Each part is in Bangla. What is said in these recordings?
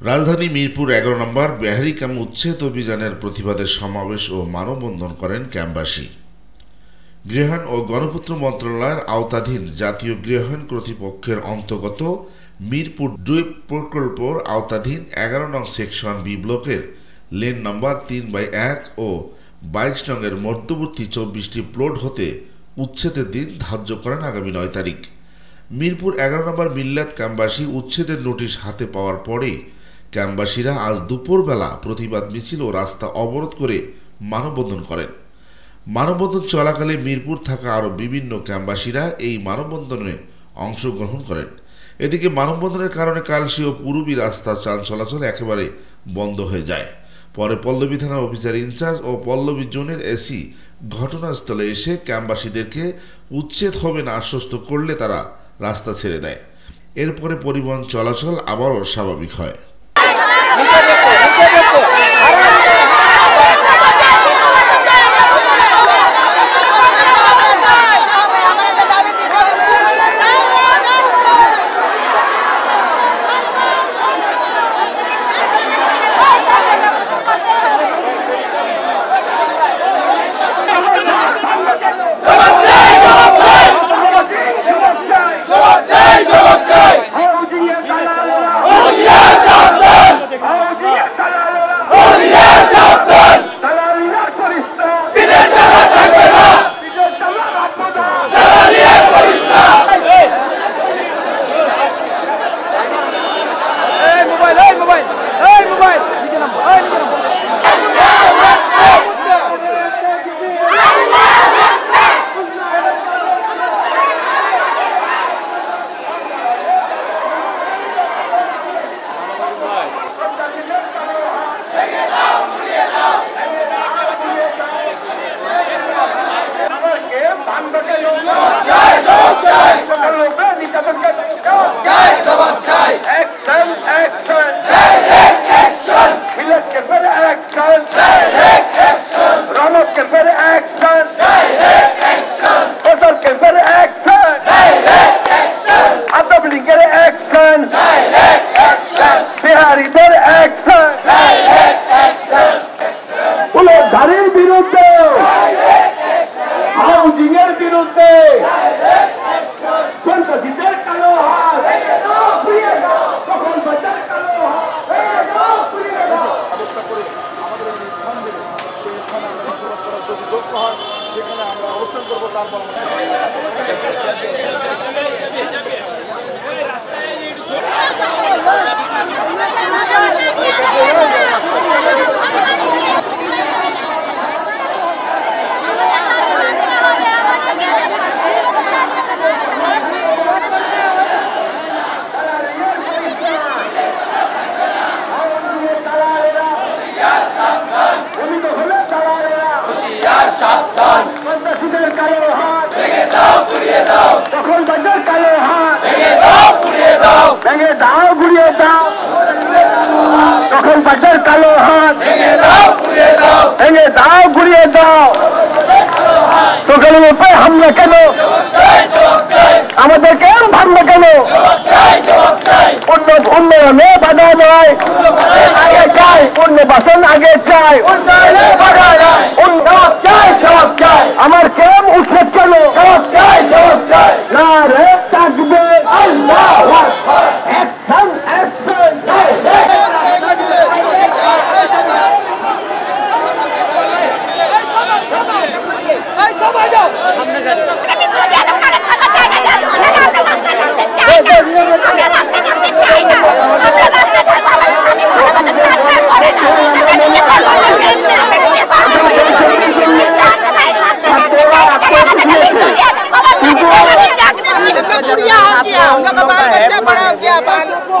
রাজধানী মিরপুর ১১ নম্বর বেহারি ক্যাম্প উচ্ছেদ অভিযানের প্রতিবাদে সমাবেশ ও মানববন্ধন করেন ক্যাম্পবাসী। গৃহায়ণ ও গণপূর্ত মন্ত্রণালয়ের আওতাধীন জাতীয় গৃহায়ণ কর্তৃপক্ষের অন্তর্গত মিরপুর ২ প্রকল্পের আওতাধীন ১১ নং সেকশন বি ব্লকের লেন নম্বর ৩/১ ও ২২ নংয়ের মধ্যবর্তী ২৪টি প্লট হতে উচ্ছেদের দিন ধার্য করেন আগামী ৯ তারিখ। মিরপুর ১১ নম্বর মিল্লাত ক্যাম্পবাসী উচ্ছেদের নোটিশ হাতে পাওয়ার পরেই ক্যাম্পবাসীরা আজ দুপুরবেলা প্রতিবাদ মিছিল ও রাস্তা অবরোধ করে মানববন্ধন করেন। মানববন্ধন চলাকালে মিরপুর থাকা আরও বিভিন্ন ক্যাম্পবাসীরা এই মানববন্ধনে অংশগ্রহণ করেন। এদিকে মানববন্ধনের কারণে কালশী ও পূরবী রাস্তা যান চলাচল একেবারে বন্ধ হয়ে যায়। পরে পল্লবী থানার অফিসার ইনচার্জ ও পল্লবী জোনের এসি ঘটনাস্থলে এসে ক্যাম্পবাসীদেরকে উচ্ছেদ হবে না আশ্বস্ত করলে তারা রাস্তা ছেড়ে দেয়। এরপরে পরিবহন চলাচল আবারও স্বাভাবিক হয়। ধারের বিরুদ্ধে হাউজিংয়ের বিরুদ্ধে সন্ত্রাসীদের কালো হাত দখলবাজদের কালো হাত ব্যবস্থা করে আমাদের একটি স্থান দেবে, সেই স্থানে আমরা বসবাস করার যদি যোগ্য হয় সেখানে আমরা অবস্থান করবো। তারপর সন্ত্রাসীদের কালো হাত ভেঙে দাও, গুড়িয়ে দাও, দখলবাজদের কালো হাত ভেঙে দাও, গুড়িয়ে দাও, ভেঙে দাও, গুড়িয়ে দাও, দখলবাজদের কালো হাত ভেঙে দাও, গুড়িয়ে দাও, ভেঙে দাও, গুড়িয়ে দাও। সকালের উপরে হামলা কেন? আমাদের কেন ভাবনা কেন? উন্নয়নে বাধা নয়, আগে চাই পুনর্বাসন, আগে চাই উন্নয়নে বাধা নয়, উন্নয়ন চাই, জবাব চাই। আমার কেম উচ্ছেদ কেন? জবাব চাই, জবাব চাই। নারে তাকবীর, আল্লাহু আকবার, অ্যাকশন, অ্যাকশন। সবাই যাও সামনে যাও।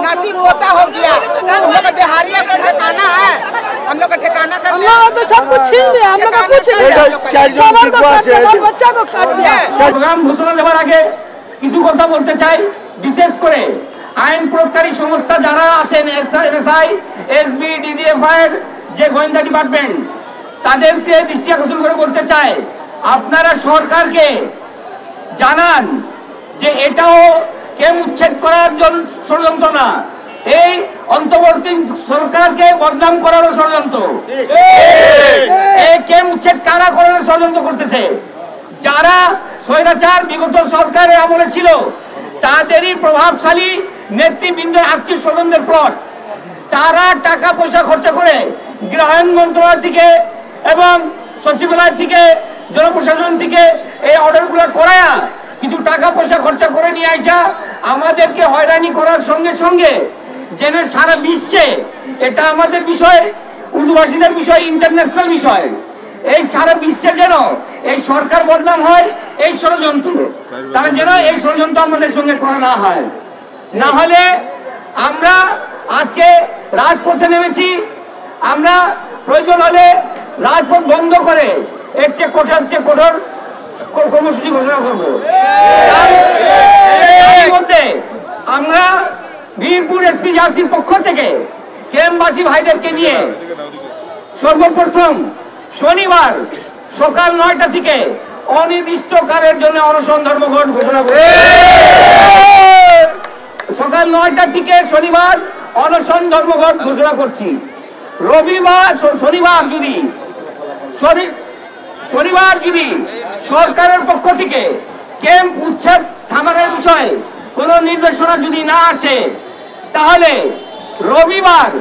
नाती पोता हो गया, हम लोग बिहारिया का ठिकाना है, हम लोग का ठिकाना कर लिया, तो सब कुछ छीन लिया, हम लोग का कुछ बच्चा को काट दिया। প্রোগ্রাম ঘোষণা দেওয়ার আগে কিছু কথা বলতে চাই। বিশেষ করে আইন প্রয়োগকারী সংস্থা যারা আছেন, এসআই, এসবি, ডিজিএফআই এর যে গোয়েন্দা ডিপার্টমেন্ট, তাদেরকে দৃষ্টি আকর্ষণ করে বলতে চাই, আপনারা সরকারকে জানান যে এটাও ক্যাম্প উচ্ছেদ করার জন্য ষড়যন্ত্র না। এই অন্তর্বর্তী অন্তর্বর্তী সরকারকে বদনাম করারও ষড়যন্ত্র, এই ক্যাম্প উচ্ছেদ কারা করার ষড়যন্ত্র করতেছে। যারা স্বৈরাচার বিগত সরকারের আমলে ছিল তাদেরই প্রভাবশালী নেতৃবৃন্দের আত্মীয় স্বজনদের প্লট। তারা টাকা পয়সা খরচা করে গৃহায়ণ মন্ত্রণালয় থেকে এবং সচিবালয় থেকে জনপ্রশাসন থেকে এই অর্ডারগুলো করায়া কিছু টাকা পয়সা খরচা করে নিয়ে আসা আমাদেরকে হয়রানি করার সঙ্গে সঙ্গে যেন সারা বিশ্বে এটা আমাদের বিষয়, উর্দুভাষীদের বিষয়, ইন্টারন্যাশনাল বিষয়, এই সারা বিশ্বে যেন এই সরকার বদনাম হয় এই ষড়যন্ত্র, তারা যেন এই ষড়যন্ত্র আমাদের সঙ্গে করা না হয়। না হলে আমরা আজকে রাজপথে নেমেছি, আমরা প্রয়োজন হলে রাজপথ বন্ধ করে এর চেয়ে কঠোর কর্মসূচি ঘোষণা করবো। এর মধ্যে আমরা মিরপুর এসপি জার্সির পক্ষ থেকে ক্যাম্পবাসী ভাইদেরকে নিয়ে সর্বপ্রথম শনিবার সকাল 9টা থেকে অনির্দিষ্টকালের জন্য অনশন ধর্মঘট ঘোষণা করব। সকাল 9টা থেকে শনিবার অনশন ধর্মঘট ঘোষণা করছি। শনিবার যদি সরকারের পক্ষ থেকে ক্যাম্প উচ্ছেদ থামানোর বিষয়ে কোনো নির্দেশনা যদি না আসে তাহলে রবিবার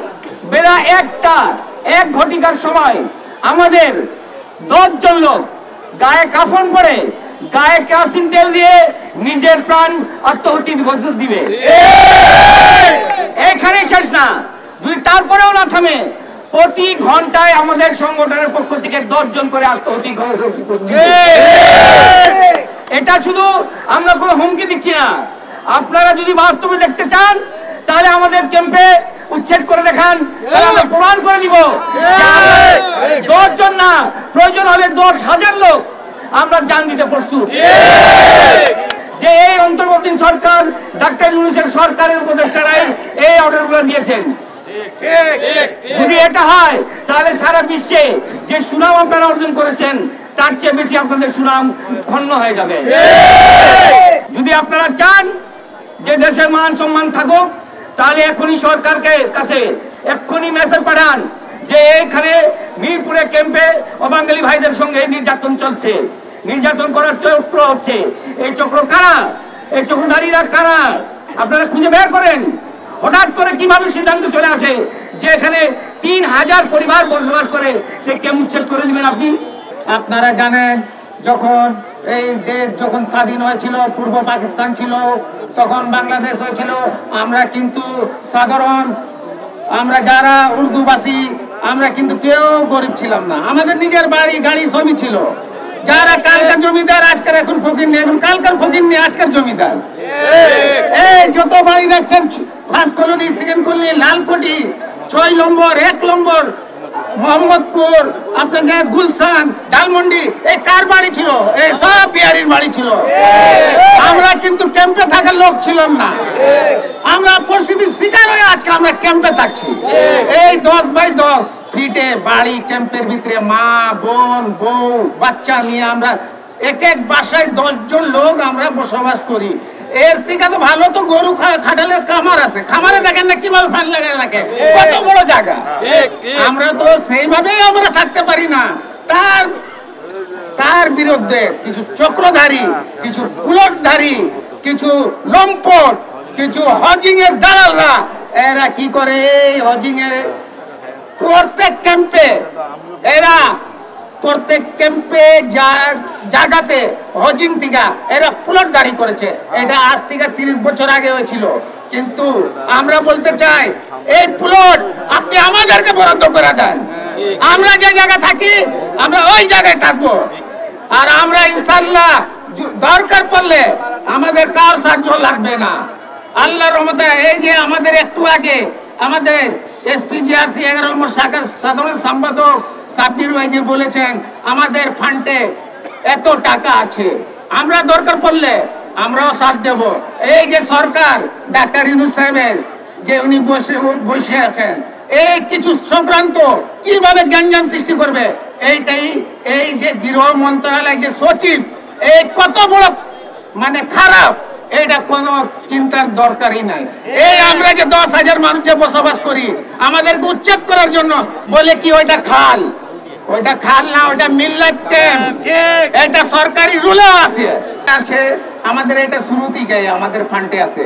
বেলা 1 ঘটিকার সময় আমাদের 10 জন লোক গায়ে কাফন পরে গায়ে কেরোসিন তেল দিয়ে নিজের প্রাণ আত্মহত্যা দিবে। এখানে শেষ না, যদি তারপরেও না থামে প্রতি ঘন্টায় আমাদের সংগঠনের পক্ষ থেকে 10 জন করে আত্মহত্যা করছে। এটা শুধু আমরা কোনো হুমকি দিচ্ছি না, আপনারা যদি বাস্তবে দেখতে চান তাহলে আমাদের ক্যাম্পে উচ্ছেদ করে দেখান, আমরা প্রমাণ করে দিব 10 জন না, প্রয়োজন হলে 10,000 লোক আমরা জান দিতে প্রস্তুত। যে এই অন্তর্বর্তী সরকার ডাক্তার ইউনূসের সরকারের উপদেষ্টারাই এই অর্ডারগুলো দিয়েছেন। যদি এটা হয় তাহলে সারা বিশ্বে যে সুনাম আপনারা অর্জন করেছেন তার চেয়ে বেশি আপনাদের সুনাম ক্ষুণ্ণ হয়ে যাবে। যদি আপনারা চান যে দেশের মান সম্মান থাকুক তাহলে এখনই সরকারকে কাছে এক্ষুনি মেসেজ পাঠান যে এখানে মিরপুরে ক্যাম্পে অবাঙালি ভাইদের সঙ্গে নির্যাতন চলছে, নির্যাতন করার চক্র হচ্ছে। এই চক্র কারা? এই চক্রধারীরা কারা? আপনারা খুঁজে বের করেন। হঠাৎ করে কিভাবে সিদ্ধান্ত চলে আসে যে এখানে 3000 পরিবার বসবাস করে, সে ক্যাম্প উচ্ছেদ করে দিবেন আপনি? আপনারা জানেন যখন এই দেশ যখন স্বাধীন হয়েছিল, পূর্ব পাকিস্তান ছিল, তখন বাংলাদেশ হয়েছিল, আমরা কিন্তু সাধারণ, আমরা যারা উর্দুভাষী, আমরা কিন্তু কেউ গরিব ছিলাম না। আমাদের নিজের বাড়ি গাড়ি সবই ছিল। যারা কালকার জমিদার আজকের এখন ফকির নেই, এখন কালকার ফকির নেই, আজকের জমিদার। এই যত বাড়ি যাচ্ছেন, ফার্স্ট কলোনি, সেকেন্ড কলোনি, লালকোটি, 6 নম্বর, 1 নম্বর, মোহাম্মদপুর, আপনার গুলশান, ডালমন্ডি, এই কার বাড়ি ছিল? এই সব বিহারির বাড়ি ছিল। আমরা কিন্তু ক্যাম্পে থাকার লোক ছিলাম না, আমরা পরিস্থিতির শিকার হয়ে আজকে আমরা ক্যাম্পে থাকছি। এই 10x10 ফিটে বাড়ি, ক্যাম্পের ভিতরে মা, বোন, বউ, বাচ্চা নিয়ে আমরা এক বাসায় 10 জন লোক আমরা বসবাস করি। এর থেকে তো ভালো তো গরু খাটালের খামার আছে, খামারে দেখেন না কিভাবে ফ্যান লাগায় রাখে, কত বড় জায়গা। আমরা তো সেইভাবেই আমরা থাকতে পারি না। তার বিরুদ্ধে কিছু চক্রধারী, কিছু পুলটধারী, কিছু লম্পট, কিছু হজিং এর দালালরা, এরা কি করে এই হজিং এর প্রত্যেক ক্যাম্পে, এরা প্রত্যেক ক্যাম্পে জায়গাতে হজিং থেকে এরা প্লটদারি করেছে। এটা আজ থেকে 30 বছর আগে হয়েছিল। কিন্তু আমরা বলতে চাই এই প্লট আপনি আমাদেরকে বরাদ্দ করে দেন, আমরা যে জায়গায় থাকি আমরা ওই জায়গায় থাকবো। আর আমরা ইনশাআল্লাহ দরকার পড়লে আমাদের কার সাহায্য লাগবে না, আল্লাহর রহমতে। এই যে আমাদের একটু আগে আমাদের এসপিজিআরসি 11 নম্বর শাখার সাধারণ সম্পাদক সাব্বির ভাই যে বলেছেন আমাদের ফান্ডে এত টাকা আছে, আমরা দরকার পড়লে আমরাও সাথ দেব। এই যে সরকার ডাক্তার ইউনূস সাহেবের যে উনি বসে আছেন, এই কিছু সংক্রান্ত কিভাবে গ্যাঞ্জাম সৃষ্টি করবে, এইটাই এই যে গৃহ মন্ত্রণালয় যে সচিব, এই কত বড় মানে খারাপ, এইটা কোনো চিন্তার দরকারই নাই। এই আমরা যে 10,000 মানুষ যে বসবাস করি, আমাদেরকে উচ্ছেদ করার জন্য বলে কি ওইটা খাল, ওইটা খাল না, ওইটা মিল্লাত ক্যাম্প। এটা সরকারি রুলে আছে। আমাদের এটা শুরু থেকে আমাদের ফান্ডে আছে।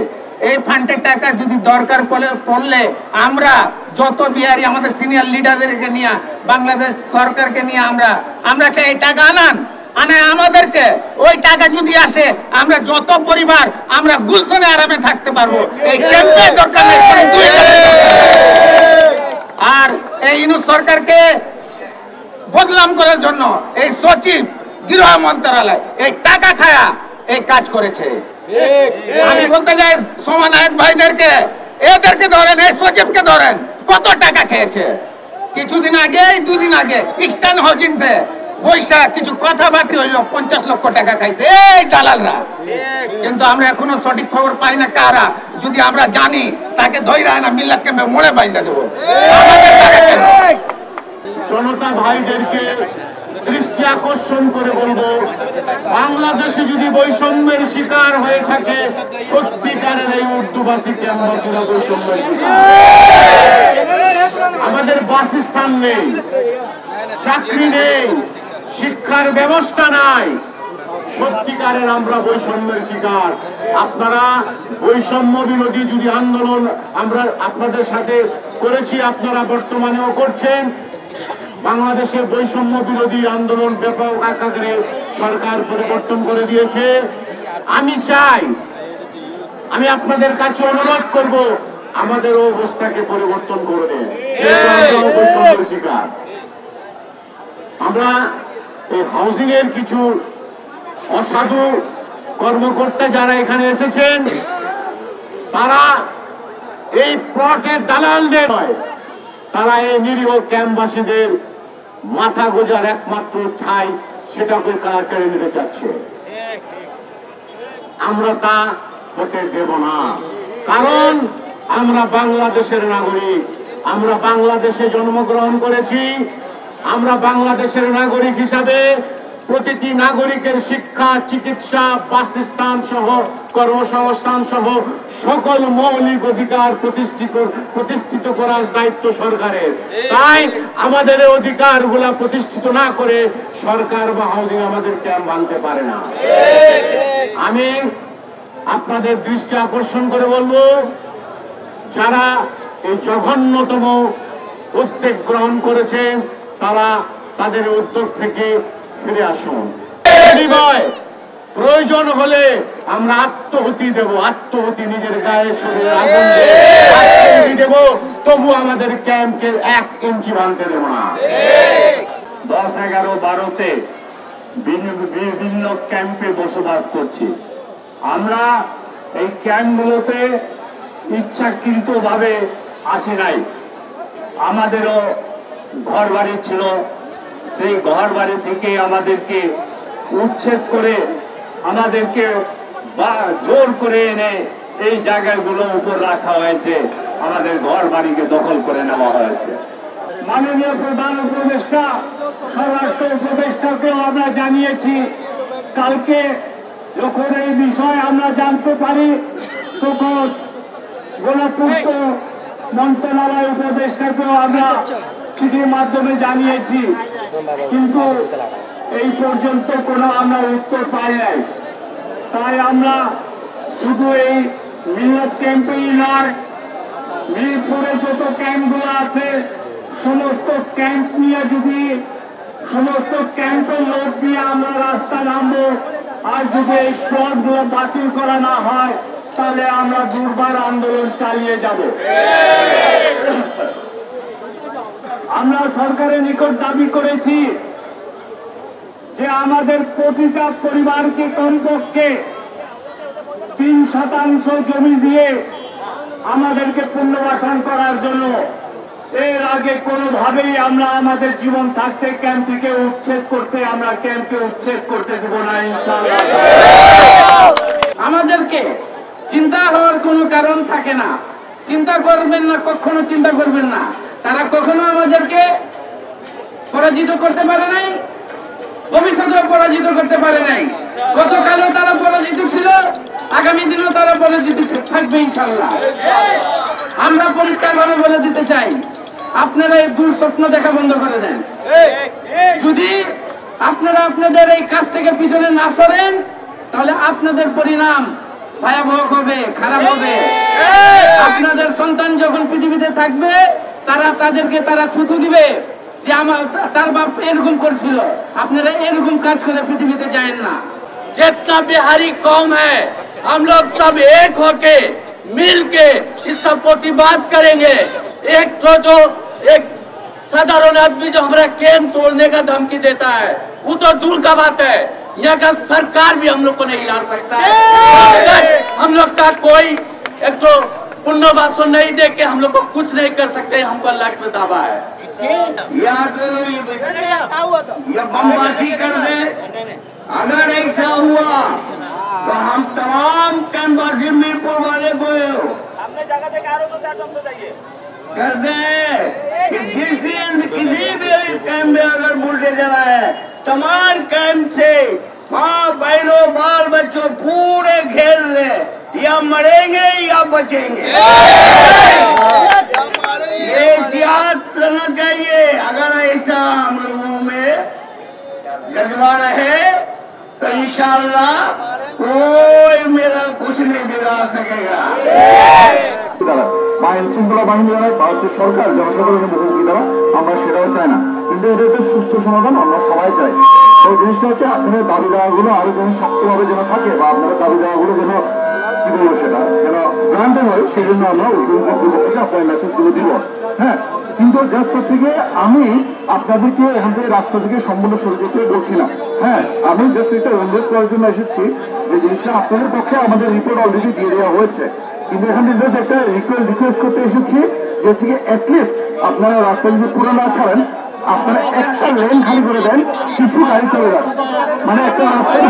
এই ফান্ডের টাকা যদি দরকার পড়লে আমরা যত বিহারি আমাদের সিনিয়র লিডারদেরকে নিয়ে, বাংলাদেশ সরকারকে নিয়ে আমরা চাই এই টাকা আনে আমাদেরকে। ওই টাকা যদি আসে আমরা যত পরিবার আমরা গুলশনে আরামে থাকতে পারবো। এই ক্যাম্পে দরকার নেই। আর এই ইউনূস সরকারকে বদনাম করার জন্য এই সচিব গৃহ মন্ত্রণালয় এই টাকা খায়া এই কাজ করেছে। আমি বলতে চাই সমন্বয়ক ভাইদেরকে, এদেরকে ধরেন, এই সচিবকে ধরেন, কত টাকা খেয়েছে। কিছুদিন আগে, 2 দিন আগে ইস্টার্ন হাউজিং তে বৈশাখ কিছু কথাবার্তা হইলো, 50 লক্ষ টাকা খাইছে এই দালালরা। কিন্তু আমরা এখনো সঠিক খবর পাই না কারা। যদি আমরা জানি তাকে ধইরা না মিল্লাত ক্যাম্পে মোড়ে বাইন্দা দেবো। আমাদের টাকা কেন? জনতা ভাইদেরকে দৃষ্টি আকর্ষণ করে বলবো, বাংলাদেশে যদি বৈষম্যের শিকার হয়ে থাকে, সত্যিকারের এই উর্দুভাষী ক্যাম্পবাসীরা বৈষম্যের শিকার। আমাদের বাসস্থান নেই, চাকরি নেই, শিক্ষার ব্যবস্থা নাই, সত্যিকারের আমরা বৈষম্যের শিকার। আপনারা বৈষম্য বিরোধী যদি আন্দোলন আমরা আপনাদের সাথে করেছি, আপনারা বর্তমানেও করছেন। বাংলাদেশের বৈষম্য বিরোধী আন্দোলন ব্যাপক আকারে সরকার পরিবর্তন করে দিয়েছে। আমি আপনাদের কাছে অনুরোধ করব, আমাদের অবস্থাকে পরিবর্তন করে দেন। আমরাও বৈষম্যের শিকার। আমরা এই হাউজিং এর কিছু অসাধু কর্মকর্তা যারা এখানে এসেছেন, তারা এই প্লটের দালালদের নয়, তারা এই নিরীহ ক্যাম্পবাসীদের মাথা গোজার একমাত্র ঠাঁই সেটাকে তারা কেড়ে নিতে চাচ্ছে। আমরা তা হতে দেব না, কারণ আমরা বাংলাদেশের নাগরিক। আমরা বাংলাদেশে জন্মগ্রহণ করেছি। আমরা বাংলাদেশের নাগরিক হিসাবে প্রতিটি নাগরিকের শিক্ষা, চিকিৎসা, বাসস্থান সহ কর্মসংস্থান সহ সকল মৌলিক অধিকার প্রতিষ্ঠিত করার দায়িত্ব সরকারের। তাই আমাদের এই অধিকারগুলা প্রতিষ্ঠিত না করে সরকার বা হাউজিং আমাদের ক্যাম্প ভাঙতে পারে না। আমি আপনাদের দৃষ্টি আকর্ষণ করে বলবো, যারা এই জঘন্যতম উদ্যোগ গ্রহণ করেছেন তারা তাদের উদ্যোগ থেকে ফিরে আসুন। প্রয়োজন হলে আমরা আত্মহতি দেব, আত্মহতি নিজের গায়ে শরীরে আগুন দেব, তবু আমাদের ক্যাম্পের 1 ইঞ্চি ভাঙতে দেব না। 10, 11, 12-তে বিভিন্ন ক্যাম্পে বসবাস করছি। আমরা এই ক্যাম্পগুলোতে ইচ্ছাকৃতভাবে আসি নাই। আমাদেরও ঘর বাড়ি ছিল, সেই ঘর বাড়ি থেকে আমাদেরকে উচ্ছেদ করে, আমাদেরকে জোর করে এনে এই জায়গাগুলো উপর রাখা হয়েছে, আমাদের ঘর বাড়িকে দখল করে নেওয়া হয়েছে। মাননীয় প্রধান উপদেষ্টা, স্বরাষ্ট্র উপদেষ্টাকেও আমরা জানিয়েছি। কালকে যখন এই বিষয় আমরা জানতে পারি, তখন গণপূর্ত মন্ত্রণালয় উপদেষ্টাকেও আমরা চিঠির মাধ্যমে জানিয়েছি, কিন্তু এই পর্যন্ত কোনো আমরা উত্তর পাই নাই। তাই আমরা শুধু এই মিল্লাত ক্যাম্পেই নয়, মিরপুরে যত ক্যাম্পগুলো আছে সমস্ত ক্যাম্প নিয়ে, যদি সমস্ত ক্যাম্পের লোক দিয়ে আমরা রাস্তা নামবো, আর যদি এই প্লটগুলো বাতিল করা না হয়, তাহলে আমরা দুর্বার আন্দোলন চালিয়ে যাব। আমরা সরকারের নিকট দাবি করেছি যে আমাদের প্রতিটা পরিবারকে কমপক্ষে 3% জমি দিয়ে আমাদেরকে পুনর্বাসন করার জন্য। এর আগে কোনোভাবেই আমরা আমাদের জীবন থাকতে ক্যাম্প থেকে উচ্ছেদ করতে, আমরা ক্যাম্পকে উচ্ছেদ করতে দেব না ইনশাআল্লাহ। আমাদেরকে চিন্তা হওয়ার কোনো কারণ থাকে না। চিন্তা করবেন না, কখনো চিন্তা করবেন না। তারা কখনো আমাদেরকে পরাজিত করতে পারে নাই, ভবিষ্যতেও পরাজিত করতে পারে নাই। গতকালও তারা পরাজিত ছিল, আগামী দিনেও তারা বলে দিতে থাকবে ইনশাল্লাহ। আমরা পরিষ্কারভাবে বলে দিতে চাই, আপনারা এই দুঃস্বপ্ন দেখা বন্ধ করে দেন। যদি আপনারা আপনাদের এই কাজ থেকে পিছনে না সরেন, তাহলে আপনাদের পরিণাম ভয়াবহ হবে, খারাপ হবে। আপনাদের সন্তান যখন পৃথিবীতে থাকবে, তাদেরকে থুথু দিবে যে আমার তার বাপ এরকম করছিল। আপনারা এরকম কাজ করে পৃথিবীতে যায়েন না। जितना बिहारी कौम है, हम लोग सब एक होके मिल के इसका प्रतिवाद करेंगे। एक तो जो एक साधारण आदमी जो हमारा केन तोड़ने का धमकी देता है, वो तो दूर का बात है, यहाँ का सरकार भी हम लोग को नहीं हिला सकता है। हम लोग का कोई एक तो पुण्यवासन नहीं दे के हम लोग को कुछ नहीं कर सकते, हमको अल्लाह पे दावा है। या बमबाजी कर दे, अगर ऐसा हुआ तो हम तमाम कैंपसी मीरपुर वाले को कर दे कि जिस दिन किसी भी कैंप में अगर बुलडोजर आए, तमाम कैंप से माँ बहनों बाल बच्चों पूरे घेर ले, या मरेंगे या बचेंगे। ये एहतियात करना चाहिए। अगर ऐसा हम लोगों में जज्बा रहे तो इंशाअल्लाह कोई मेरा कुछ नहीं बिगाड़ सकेगा। আইন শৃঙ্খলা বাহিনী দ্বারা বা হচ্ছে সরকার জনসাধারণের মুখোমুখি দ্বারা আমরা সেটাও চাই না, কিন্তু এটা একটা সুস্থ সমাধান আমরা সবাই চাই। তো জিনিসটা হচ্ছে আপনাদের দাবি দাওয়াগুলো আরো যেন শক্তভাবে যেন থাকে, বা আপনাদের দাবি দাওয়াগুলো যেন কি বলবো সেটা যেন গ্রান্টে হয়, সেই জন্য আমরা উদ্যোগ কর্তৃপক্ষকে আপনার মেসেজগুলো দিব। হ্যাঁ, কিন্তু জাস্ট হচ্ছে গিয়ে আমি আপনাদেরকে এখান থেকে রাস্তা থেকে সম্পূর্ণ সরে যেতে বলছি না। হ্যাঁ, আমি জাস্ট এটা অনুরোধ করার জন্য এসেছি যে জিনিসটা আপনাদের পক্ষে আমাদের রিপোর্ট অলরেডি দিয়ে দেওয়া হয়েছে, কিন্তু এখান থেকে জাস্ট একটা রিকোয়েস্ট করতে এসেছি যে হচ্ছে গিয়ে অ্যাটলিস্ট আপনারা রাস্তা যদি পুরো না ছাড়েন, আপনারা একটা লেন খালি করে দেন, কিছু গাড়ি চলে যান, মানে একটা রাস্তায়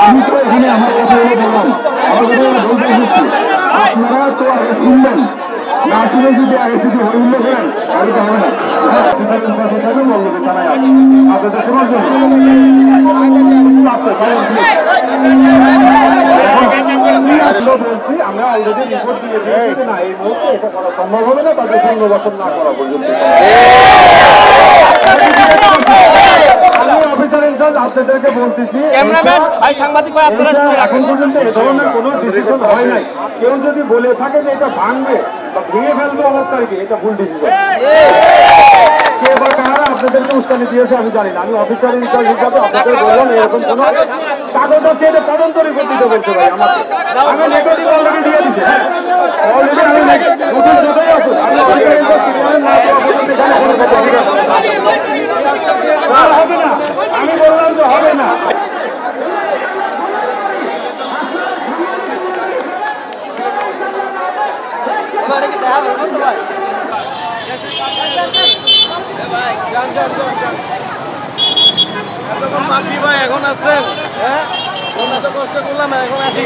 আমি তো এখানে আমার কথা বললাম, আমার কথা বলতে এসেছি, আপনারা তো আগে শুনবেন না, শুনে যদি আগে শুধু হইল করেন তাহলে তো হবে না। থানায় আছে আপনাদের শোনার জন্য বলছি, আমরা অলরেডি রিপোর্ট দিয়ে দিয়েছি না, এই মুহূর্তে এটা করা সম্ভব হবে না, তাদের পুনর্বাসন না করা পর্যন্ত। অফিসার ইনচার্জ আপনাদেরকে বলতেছি, এখন পর্যন্ত এ ধরনের কোনো ডিসিশন হয় নাই। কেউ যদি বলে থাকে যে এটা ভাঙবে বা ভেঙে ফেলবে 11 তারিখে, এটা ভুল ডিসিশন। কে বা কারা আপনাদেরকে উস্কানি দিয়েছে আমি জানি না, আমি অফিসার ইনচার্জ হিসাবে আপনাদের বললাম এরকম কোনো কাগজ আছে, এটা তদন্ত রিপোর্ট দিতে বলছে ভাই আমাকে। আমি নেগেটিভ অলরেডি দিয়ে দিচ্ছি, হ্যাঁ অলরেডি আমি নতুন যতই আসুন আমি অফিসার ইনচার্জ হবে না, আমি বললাম যে হবে না। ভাই এখন আসছেন, হ্যাঁ কষ্ট করলাম, এখন আসি।